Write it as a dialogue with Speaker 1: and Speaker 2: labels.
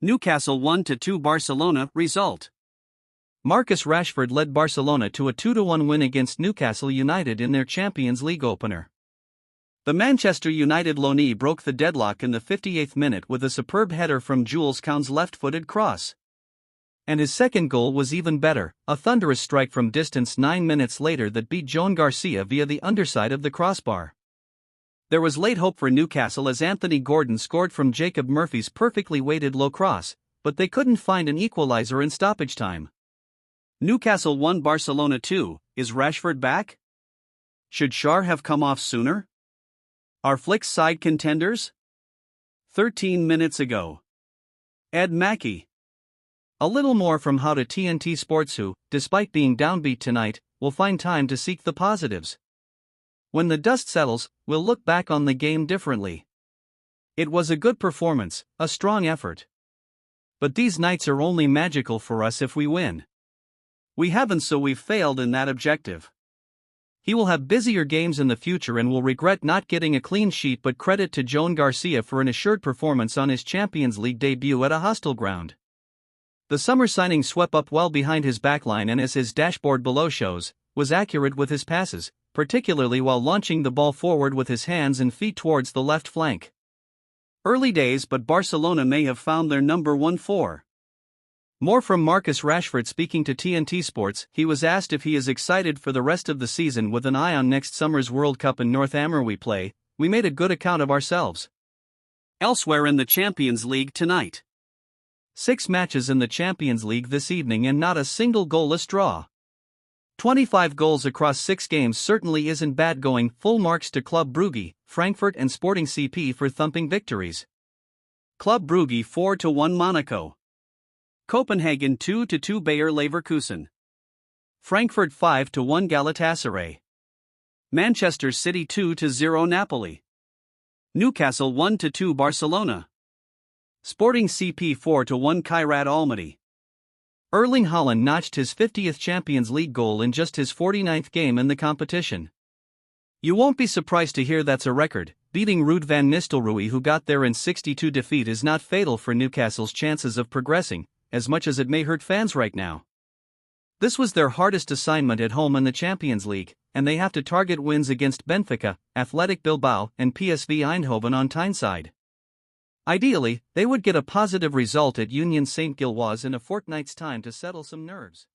Speaker 1: Newcastle 1-2 Barcelona result.
Speaker 2: Marcus Rashford led Barcelona to a 2-1 win against Newcastle United in their Champions League opener.
Speaker 1: The Manchester United loanee broke the deadlock in the 58th minute with a superb header from Jules Koundé's left-footed cross.
Speaker 2: And his second goal was even better, a thunderous strike from distance 9 minutes later that beat Joan Garcia via the underside of the crossbar.
Speaker 1: There was late hope for Newcastle as Anthony Gordon scored from Jacob Murphy's perfectly weighted low cross, but they couldn't find an equalizer in stoppage time. Newcastle 1 Barcelona 2, is Rashford back? Should Schär have come off sooner? Are Flick's side contenders? 13 minutes ago. Ed Mackey.
Speaker 2: A little more from how to TNT Sports, who, despite being downbeat tonight, will find time to seek the positives. When the dust settles, we'll look back on the game differently. It was a good performance, a strong effort. But these nights are only magical for us if we win.
Speaker 1: We haven't, so we've failed in that objective.
Speaker 2: He will have busier games in the future and will regret not getting a clean sheet, but credit to Joan Garcia for an assured performance on his Champions League debut at a hostile ground. The summer signing swept up well behind his backline and, as his dashboard below shows, was accurate with his passes, particularly while launching the ball forward with his hands and feet towards the left flank.
Speaker 1: Early days, but Barcelona may have found their number 1-4.
Speaker 2: More from Marcus Rashford speaking to TNT Sports. He was asked if he is excited for the rest of the season with an eye on next summer's World Cup in North America. We play, we made a good account of ourselves.
Speaker 1: Elsewhere in the Champions League tonight.
Speaker 2: 6 matches in the Champions League this evening and not a single goalless draw. 25 goals across 6 games certainly isn't bad going. Full marks to Club Brugge, Frankfurt and Sporting CP for thumping victories.
Speaker 1: Club Brugge 4-1 Monaco. Copenhagen 2-2 Bayer Leverkusen. Frankfurt 5-1 Galatasaray. Manchester City 2-0 Napoli. Newcastle 1-2 Barcelona. Sporting CP 4-1 Kairat Almaty.
Speaker 2: Erling Haaland notched his 50th Champions League goal in just his 49th game in the competition. You won't be surprised to hear that's a record. Beating Ruud van Nistelrooy, who got there in 62 defeat, is not fatal for Newcastle's chances of progressing, as much as it may hurt fans right now. This was their hardest assignment at home in the Champions League, and they have to target wins against Benfica, Athletic Bilbao, and PSV Eindhoven on Tyneside. Ideally, they would get a positive result at Union St. Gilloise in a fortnight's time to settle some nerves.